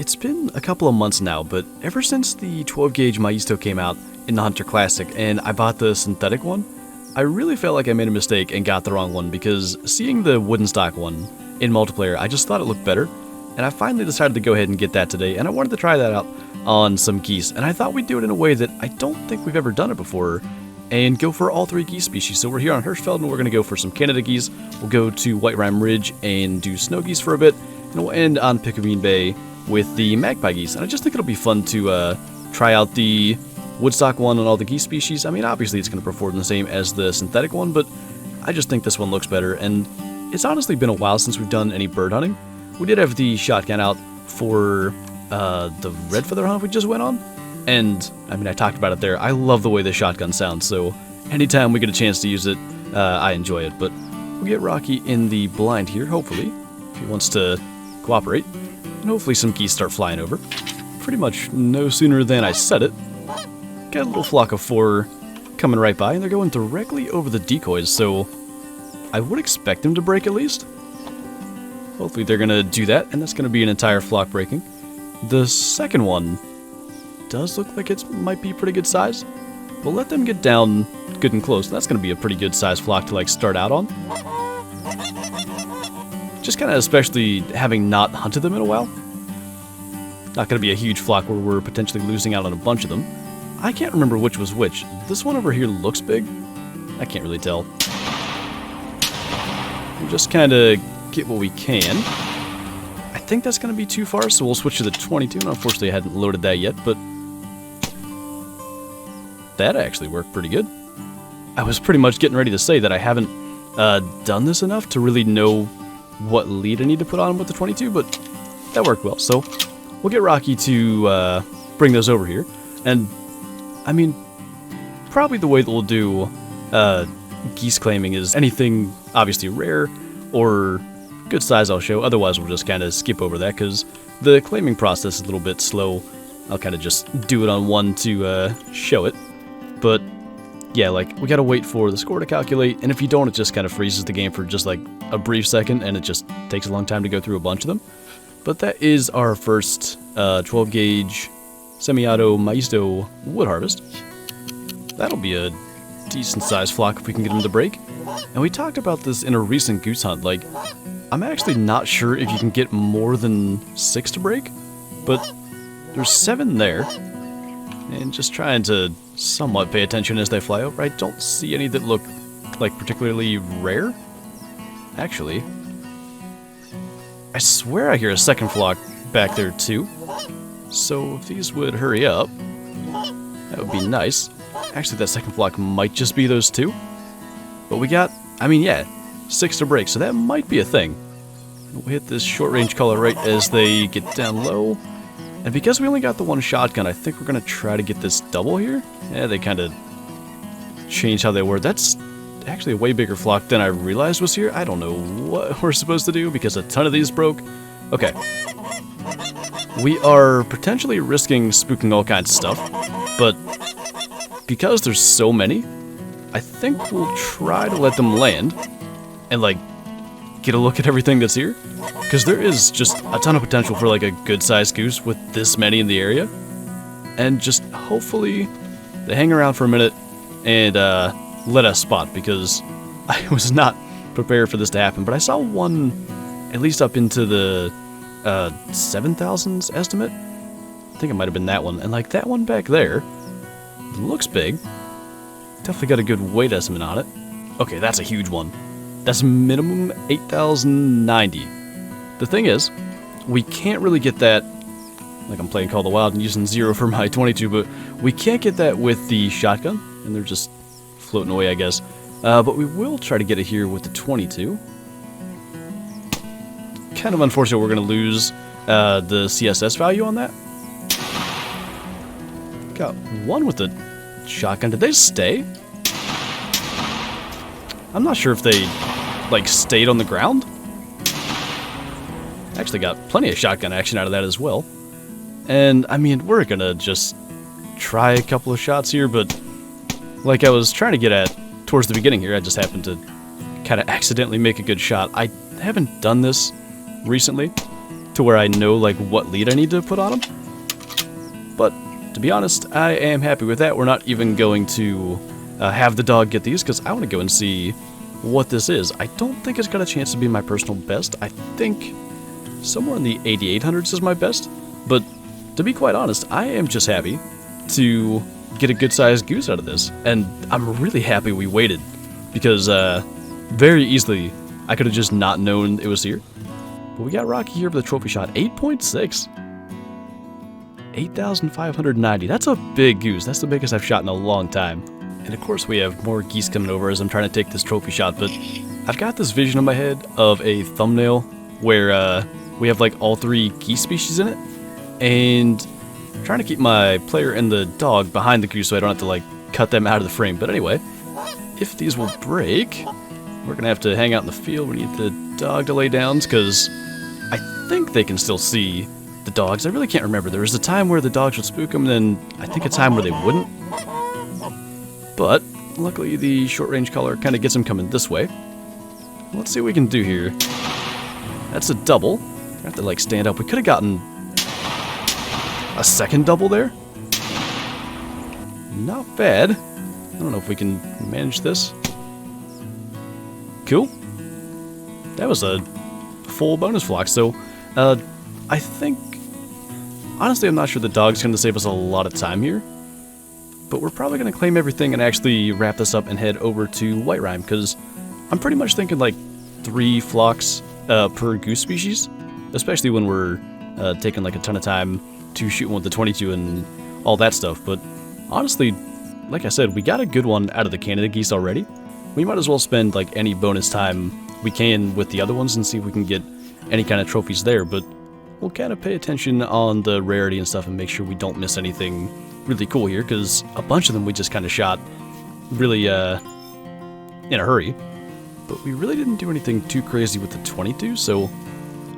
It's been a couple of months now, but ever since the 12-gauge Maisto came out in the Hunter Classic and I bought the synthetic one, I really felt like I made a mistake and got the wrong one, because seeing the wooden stock one in multiplayer, I just thought it looked better, and I finally decided to go ahead and get that today, and I wanted to try that out on some geese, and I thought we'd do it in a way that I don't think we've ever done it before, and go for all three geese species. So we're here on Hirschfeld, and we're going to go for some Canada geese, we'll go to White Rime Ridge and do snow geese for a bit, and we'll end on Picayune Bay with the magpie geese. And I just think it'll be fun to try out the woodstock one on all the geese species. I mean, obviously it's going to perform the same as the synthetic one, but I just think this one looks better, and it's honestly been a while since we've done any bird hunting. We did have the shotgun out for the red feather hunt we just went on, and I mean, I talked about it there. I love the way the shotgun sounds, so anytime we get a chance to use it, I enjoy it. But we'll get Rocky in the blind here, hopefully, if he wants to cooperate, and hopefully some geese start flying over. Pretty much no sooner than I said it. Got a little flock of 4 coming right by, and they're going directly over the decoys, so I would expect them to break at least. Hopefully they're going to do that, and that's going to be an entire flock breaking. The second one does look like it might be pretty good size. We'll let them get down good and close. That's going to be a pretty good size flock to like start out on. Just kind of especially having not hunted them in a while. Not going to be a huge flock where we're potentially losing out on a bunch of them. I can't remember which was which. This one over here looks big. I can't really tell. We'll just kind of get what we can. I think that's going to be too far, so we'll switch to the 22. And unfortunately, I hadn't loaded that yet, but that actually worked pretty good. I was pretty much getting ready to say that I haven't done this enough to really know what lead I need to put on with the 22, but that worked well. So we'll get Rocky to bring those over here. And I mean, probably the way that we'll do geese claiming is anything obviously rare or good size I'll show. Otherwise, we'll just kind of skip over that because the claiming process is a little bit slow. I'll kind of just do it on one to show it. But yeah, like, we gotta wait for the score to calculate, and if you don't, it just kind of freezes the game for just like a brief second, and it just takes a long time to go through a bunch of them. But that is our first 12-gauge semi-auto Maisto wood harvest. That'll be a decent-sized flock if we can get them to break. And we talked about this in a recent goose hunt. Like, I'm actually not sure if you can get more than 6 to break, but there's 7 there. And just trying to somewhat pay attention as they fly over. I don't see any that look like particularly rare. Actually, I swear I hear a second flock back there too. So if these would hurry up, that would be nice. Actually, that second flock might just be those 2. But we got, I mean, yeah, 6 to break, so that might be a thing. We'll hit this short range color right as they get down low. And because we only got the one shotgun, I think we're going to try to get this double here. Yeah, they kind of changed how they were. That's actually a way bigger flock than I realized was here. I don't know what we're supposed to do because a ton of these broke. Okay. We are potentially risking spooking all kinds of stuff, but because there's so many, I think we'll try to let them land and, like, get a look at everything that's here. Because there is just a ton of potential for like a good-sized goose with this many in the area. And just hopefully they hang around for a minute and let us spot, because I was not prepared for this to happen. But I saw one at least up into the 7,000s estimate. I think it might have been that one. And like that one back there looks big. Definitely got a good weight estimate on it. Okay, that's a huge one. That's minimum 8,090. The thing is, we can't really get that, like I'm playing Call of the Wild and using 0 for my 22, but we can't get that with the shotgun, and they're just floating away, I guess. But we will try to get it here with the 22. Kind of unfortunate we're going to lose the CSS value on that. Got one with the shotgun. Did they stay? I'm not sure if they, like, stayed on the ground. Actually got plenty of shotgun action out of that as well. And, I mean, we're gonna just try a couple of shots here, but like I was trying to get at towards the beginning here, I just happened to kind of accidentally make a good shot. I haven't done this recently to to where I know like what lead I need to put on them. But to be honest, I am happy with that. We're not even going to have the dog get these because I want to go and see what this is. I don't think it's got a chance to be my personal best. I think somewhere in the 8800s is my best. But to be quite honest, I am just happy to get a good-sized goose out of this. And I'm really happy we waited because very easily I could have just not known it was here. But we got Rocky here with a trophy shot. 8.6. 8,590. That's a big goose. That's the biggest I've shot in a long time. And of course we have more geese coming over as I'm trying to take this trophy shot, but I've got this vision in my head of a thumbnail where we have like all 3 geese species in it, and I'm trying to keep my player and the dog behind the goose so I don't have to like cut them out of the frame. But anyway, if these will break, we're gonna have to hang out in the field. We need the dog to lay down because I think they can still see the dogs. I really can't remember. There was a time where the dogs would spook them, and then I think a time where they wouldn't. But luckily the short range collar kind of gets them coming this way. Let's see what we can do here. That's a double. I have to like stand up. We could have gotten a second double there. Not bad. I don't know if we can manage this. Cool. That was a full bonus flock. So I think, honestly, I'm not sure the dog's going to save us a lot of time here. But we're probably going to claim everything and actually wrap this up and head over to White Rime, because I'm pretty much thinking like 3 flocks per goose species, especially when we're taking like a ton of time to shoot one with the 22 and all that stuff. But honestly, like I said, we got a good one out of the Canada geese already. We might as well spend like any bonus time we can with the other ones and see if we can get any kind of trophies there. But we'll kind of pay attention on the rarity and stuff and make sure we don't miss anything really cool here, because a bunch of them we just kind of shot really in a hurry. But we really didn't do anything too crazy with the 22, so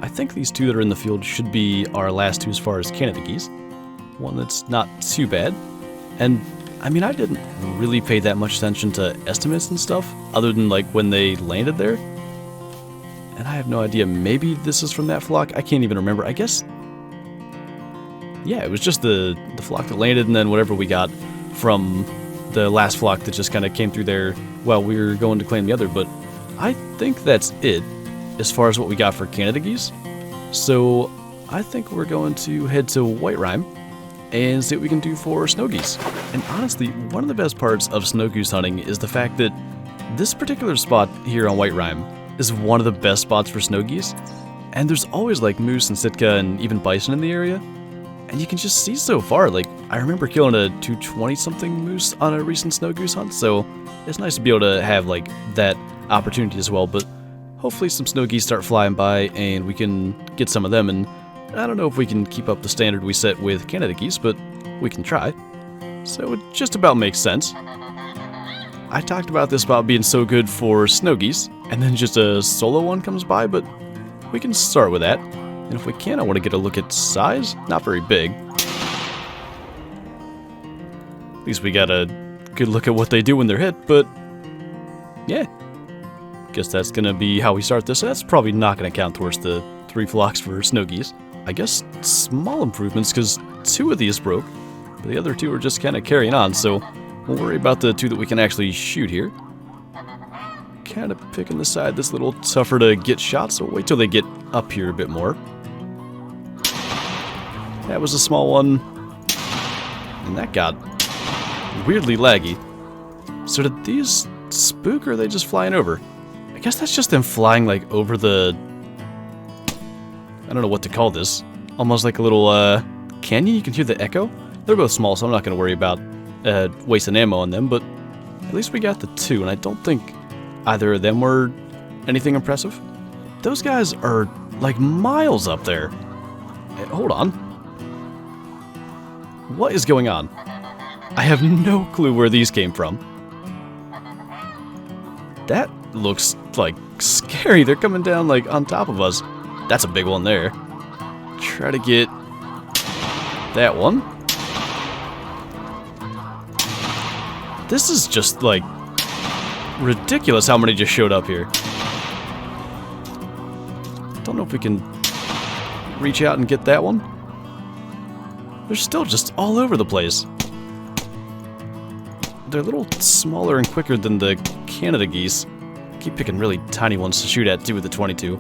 I think these 2 that are in the field should be our last 2 as far as Canada geese. One that's not too bad. And I mean, I didn't really pay that much attention to estimates and stuff, other than like when they landed there. And I have no idea, maybe this is from that flock? I can't even remember. I guess, yeah, it was just the flock that landed, and then whatever we got from the last flock that just kind of came through there while we were going to claim the other. But I think that's it as far as what we got for Canada geese. So I think we're going to head to White Rime and see what we can do for snow geese. And honestly, one of the best parts of snow goose hunting is the fact that this particular spot here on White Rime is one of the best spots for snow geese. And there's always like moose and sitka and even bison in the area. And you can just see so far. Like, I remember killing a 220-something moose on a recent snow goose hunt, so it's nice to be able to have like that opportunity as well. But hopefully some snow geese start flying by and we can get some of them. And I don't know if we can keep up the standard we set with Canada geese, but we can try. So it just about makes sense. I talked about this spot being so good for snow geese, and then just a solo one comes by, but we can start with that. And if we can, I want to get a look at size. Not very big. At least we got a good look at what they do when they're hit, but yeah. Guess that's going to be how we start this. So that's probably not going to count towards the 3 flocks for snow geese. I guess small improvements, because 2 of these broke, but the other 2 are just kind of carrying on, so we'll worry about the 2 that we can actually shoot here. Kind of picking the side that's a little tougher to get shots, so we'll wait till they get up here a bit more. That was a small one, and that got weirdly laggy. So did these spook, or are they just flying over? I guess that's just them flying like over the, I don't know what to call this, almost like a little canyon. You can hear the echo. They're both small, so I'm not going to worry about wasting ammo on them, but at least we got the 2, and I don't think either of them were anything impressive. Those guys are like miles up there. Hey, hold on. What is going on? I have no clue where these came from. That looks like scary. They're coming down like on top of us. That's a big one there. Try to get that one. This is just like ridiculous how many just showed up here. Don't know if we can reach out and get that one. They're still just all over the place. They're a little smaller and quicker than the Canada geese. Keep picking really tiny ones to shoot at too with the 22.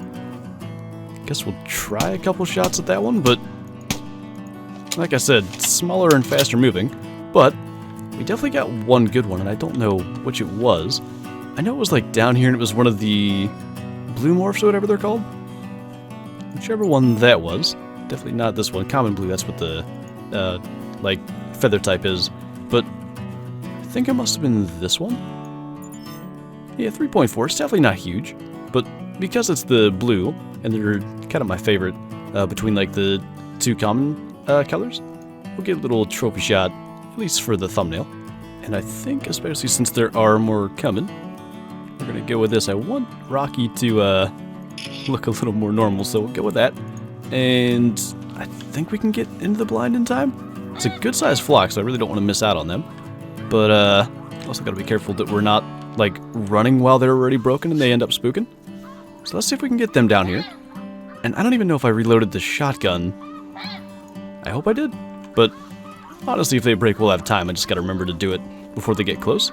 Guess we'll try a couple shots at that one, but like I said, smaller and faster moving. But we definitely got one good one, and I don't know which it was. I know it was like down here, and it was one of the blue morphs or whatever they're called. Whichever one that was. Definitely not this one. Common blue, that's what the like feather type is. But I think it must have been this one. Yeah, 3.4. It's definitely not huge, but because it's the blue, and they're kind of my favorite between like the two common colors, we'll get a little trophy shot, at least for the thumbnail. And I think, especially since there are more coming, we're gonna go with this. I want Rocky to look a little more normal, so we'll go with that. And I think we can get into the blind in time. It's a good sized flock, so I really don't want to miss out on them. But also gotta be careful that we're not like running while they're already broken and they end up spooking. So let's see if we can get them down here. And I don't even know if I reloaded the shotgun. I hope I did, but honestly, if they break, we'll have time. I just gotta remember to do it before they get close.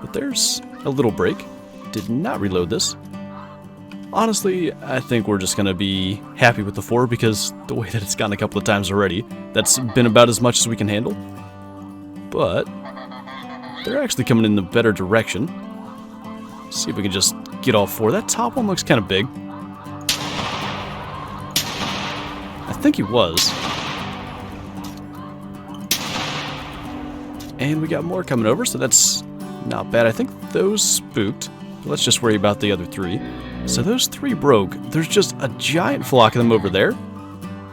But there's a little break. Did not reload this. Honestly, I think we're just gonna be happy with the 4 because the way that it's gone a couple of times already, that's been about as much as we can handle. But they're actually coming in the better direction. See if we can just get all 4. That top one looks kind of big. I think he was. And we got more coming over, so that's not bad. I think those spooked. Let's just worry about the other 3. So those 3 broke. There's just a giant flock of them over there.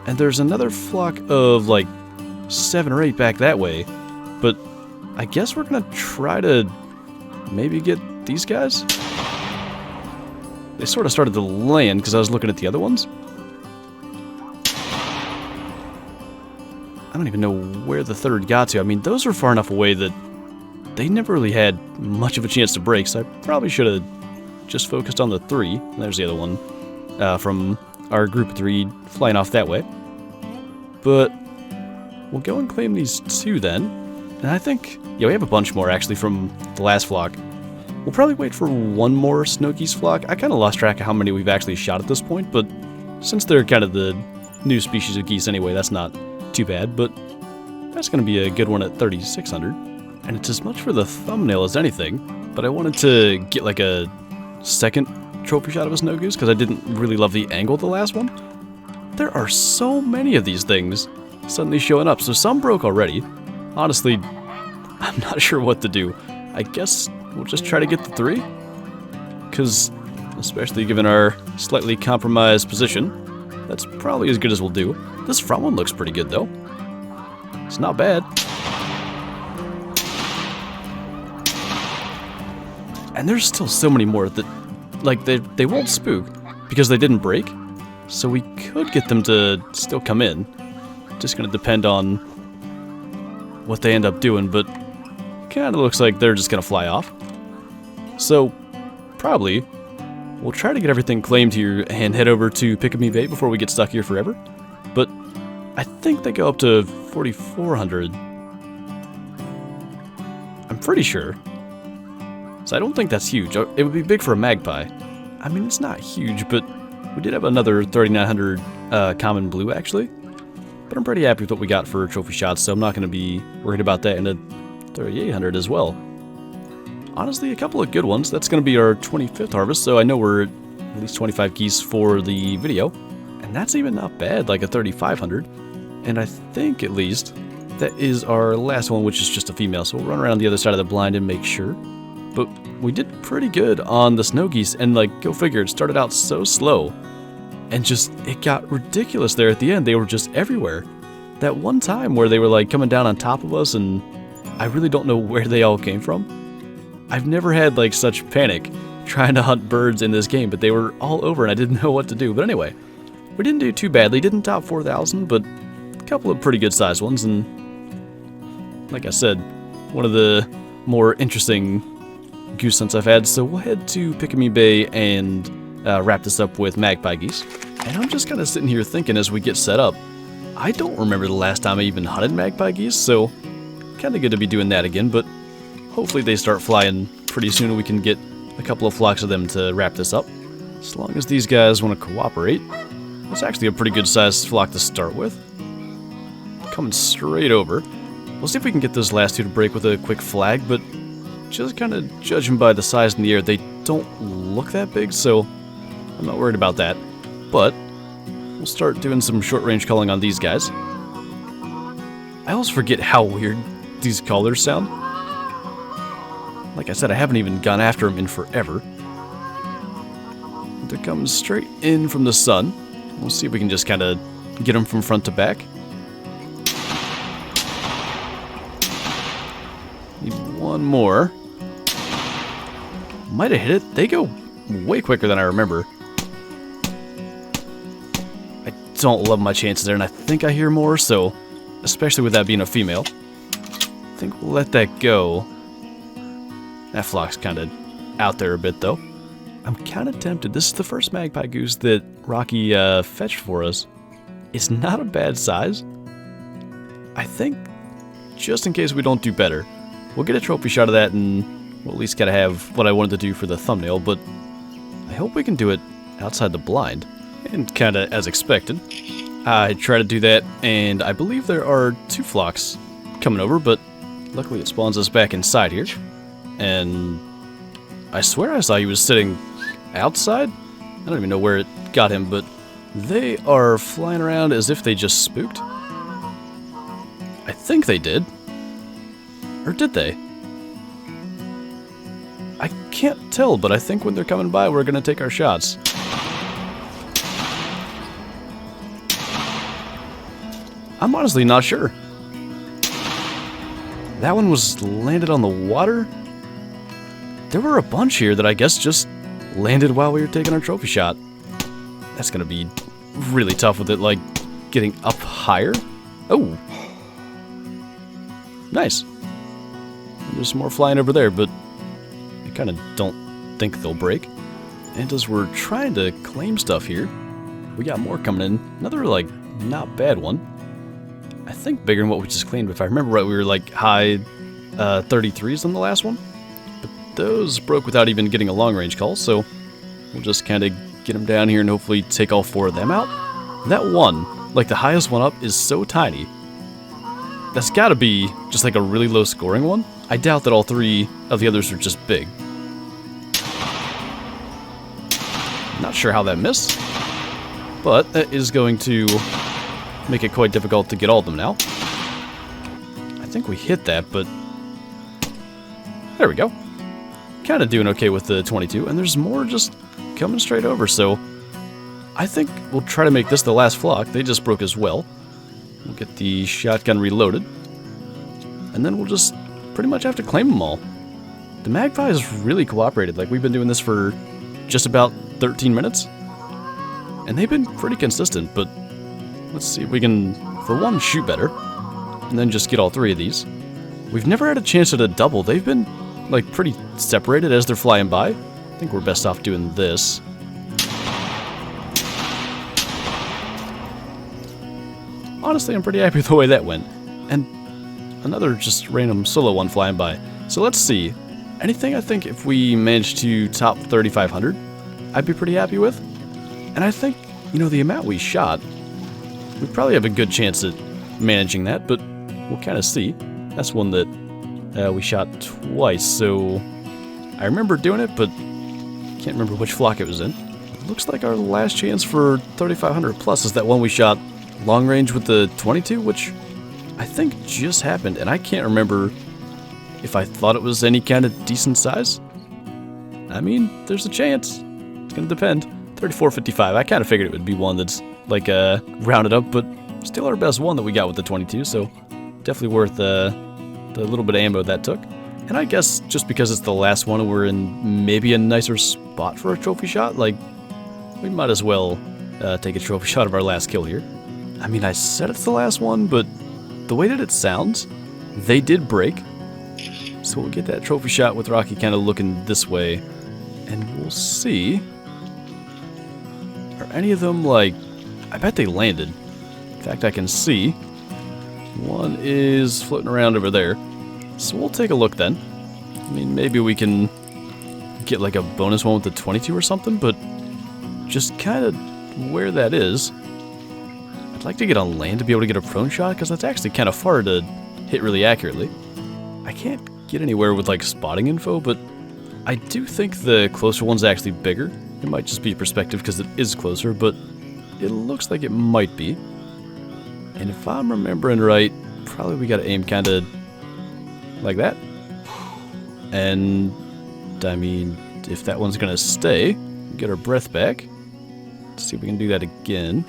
And there's another flock of like 7 or 8 back that way. But I guess we're gonna try to maybe get these guys. They sort of started to land because I was looking at the other ones. I don't even know where the 3rd got to. I mean, those are far enough away that they never really had much of a chance to break, so I probably should have just focused on the 3. And there's the other one from our group of 3 flying off that way. But we'll go and claim these 2 then. And I think, yeah, we have a bunch more actually from the last flock. We'll probably wait for one more snow geese flock. I kind of lost track of how many we've actually shot at this point, but since they're kind of the new species of geese anyway, that's not too bad. But that's going to be a good one at 3,600. And it's as much for the thumbnail as anything, but I wanted to get like a second trophy shot of a snow goose because I didn't really love the angle of the last one. There are so many of these things suddenly showing up, so some broke already. Honestly, I'm not sure what to do. I guess we'll just try to get the 3, because especially given our slightly compromised position, that's probably as good as we'll do. This front one looks pretty good though. It's not bad. And there's still so many more that, like, they won't spook because they didn't break. So we could get them to still come in. Just gonna depend on what they end up doing, but kind of looks like they're just gonna fly off. So probably we'll try to get everything claimed here and head over to Pick Me Bait before we get stuck here forever. But I think they go up to 4,400. I'm pretty sure. So I don't think that's huge. It would be big for a magpie. I mean, it's not huge, but we did have another 3,900 common blue, actually. But I'm pretty happy with what we got for trophy shots, so I'm not going to be worried about that in a 3,800 as well. Honestly, a couple of good ones. That's going to be our 25th harvest, so I know we're at least 25 geese for the video. And that's even not bad, like a 3,500. And I think, at least, that is our last one, which is just a female. So we'll run around the other side of the blind and make sure. But we did pretty good on the snow geese, and like, go figure, it started out so slow. And just, it got ridiculous there at the end. They were just everywhere. That one time where they were like coming down on top of us, and I really don't know where they all came from. I've never had like such panic trying to hunt birds in this game, but they were all over and I didn't know what to do. But anyway, we didn't do too badly. Didn't top 4,000, but a couple of pretty good sized ones. And like I said, one of the more interesting goose hunts I've had. So we'll head to Pick Me Bay and wrap this up with magpie geese. And I'm just kind of sitting here thinking as we get set up, I don't remember the last time I even hunted magpie geese, so kind of good to be doing that again, but hopefully they start flying pretty soon and we can get a couple of flocks of them to wrap this up. As long as these guys want to cooperate. It's actually a pretty good sized flock to start with. Coming straight over. We'll see if we can get those last two to break with a quick flag, but just kind of judging by the size in the air, they don't look that big, so I'm not worried about that. But we'll start doing some short-range calling on these guys. I always forget how weird these callers sound. Like I said, I haven't even gone after them in forever. They're coming straight in from the sun. We'll see if we can just kind of get them from front to back. Need one more. Might have hit it. They go way quicker than I remember. I don't love my chances there, and I think I hear more, so especially with that being a female. I think we'll let that go. That flock's kind of out there a bit, though. I'm kind of tempted. This is the first magpie goose that Rocky fetched for us. It's not a bad size. I think, just in case we don't do better, we'll get a trophy shot of that and we'll at least gotta have what I wanted to do for the thumbnail, but I hope we can do it outside the blind. And kind of as expected. I try to do that, and I believe there are two flocks coming over, but luckily it spawns us back inside here. And I swear I saw he was sitting outside. I don't even know where it got him, but they are flying around as if they just spooked. I think they did. Or did they? I can't tell, but I think when they're coming by, we're going to take our shots. I'm honestly not sure. That one was landed on the water. There were a bunch here that I guess just landed while we were taking our trophy shot. That's going to be really tough with it, like, getting up higher. Oh. Nice. And there's some more flying over there, but I kind of don't think they'll break. And as we're trying to claim stuff here, we got more coming in. Another, like, not bad one. I think bigger than what we just claimed. If I remember right, we were, like, high 33s on the last one. Those broke without even getting a long-range call, so we'll just kind of get them down here and hopefully take all four of them out. That one, like the highest one up, is so tiny. That's got to be just like a really low-scoring one. I doubt that all three of the others are just big. Not sure how that missed, but that is going to make it quite difficult to get all of them now. I think we hit that, but there we go. Kind of doing okay with the 22, and there's more just coming straight over, so I think we'll try to make this the last flock. They just broke as well. We'll get the shotgun reloaded, and then we'll just pretty much have to claim them all. The magpies really cooperated. Like, we've been doing this for just about 13 minutes, and they've been pretty consistent, but let's see if we can, for one, shoot better, and then just get all three of these. We've never had a chance at a double. They've been, like, pretty separated as they're flying by. I think we're best off doing this. Honestly, I'm pretty happy with the way that went. And another just random solo one flying by. So let's see. Anything I think if we manage to top 3,500, I'd be pretty happy with. And I think, you know, the amount we shot, we probably have a good chance at managing that, but we'll kind of see. That's one that we shot twice, so I remember doing it, but can't remember which flock it was in. It looks like our last chance for 3,500 plus is that one we shot long range with the 22, which I think just happened, and I can't remember if I thought it was any kind of decent size. I mean, there's a chance. It's gonna depend. 34.55. I kind of figured it would be one that's like rounded up, but still our best one that we got with the 22, so definitely worth the little bit of ammo that took. And I guess just because it's the last one and we're in maybe a nicer spot for a trophy shot, like, we might as well take a trophy shot of our last kill here. I mean, I said it's the last one, but the way that it sounds, they did break. So we'll get that trophy shot with Rocky kind of looking this way, and we'll see. Our any of them, like, I bet they landed. In fact, I can see one is floating around over there. So we'll take a look then. I mean, maybe we can get like a bonus one with the 22 or something, but just kind of where that is, I'd like to get on land to be able to get a prone shot, because that's actually kind of far to hit really accurately. I can't get anywhere with like spotting info, but I do think the closer one's actually bigger. It might just be perspective because it is closer, but it looks like it might be. And if I'm remembering right, probably we gotta aim kind of like that. And I mean, if that one's gonna stay, get our breath back. Let's see if we can do that again.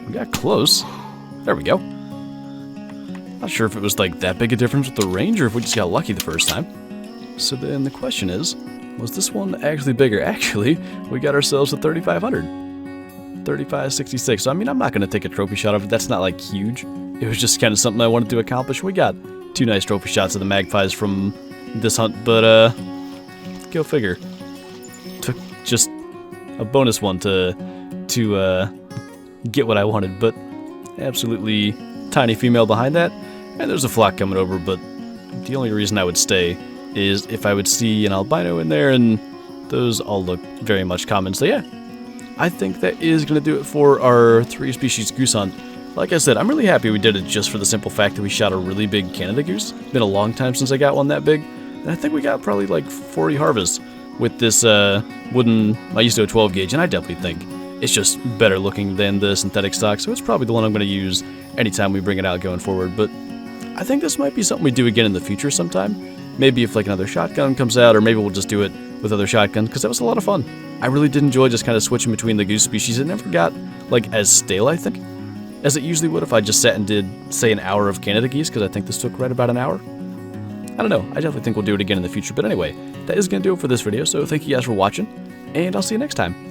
We got close. There we go. Not sure if it was like that big a difference with the range or if we just got lucky the first time. So then the question is, was this one actually bigger? Actually, we got ourselves a 3500. 3566. So I mean, I'm not going to take a trophy shot of it. That's not like huge. It was just kind of something I wanted to accomplish. We got 2 nice trophy shots of the magpies from this hunt, but go figure. Took just a bonus one to get what I wanted, but absolutely tiny female behind that. And there's a flock coming over, but the only reason I would stay is if I would see an albino in there, and those all look very much common. So yeah, I think that is going to do it for our 3-species goose hunt. Like I said, I'm really happy we did it just for the simple fact that we shot a really big Canada goose. It's been a long time since I got one that big, and I think we got probably like 40 harvests with this wooden, I used to a 12 gauge, and I definitely think it's just better looking than the synthetic stock, so it's probably the one I'm going to use anytime we bring it out going forward. But I think this might be something we do again in the future sometime. Maybe if like another shotgun comes out, or maybe we'll just do it with other shotguns, because that was a lot of fun. I really did enjoy just kind of switching between the goose species. It never got like as stale, I think, as it usually would if I just sat and did, say, an hour of Canada geese, because I think this took right about an hour. I don't know. I definitely think we'll do it again in the future. But anyway, that is going to do it for this video, so thank you guys for watching, and I'll see you next time.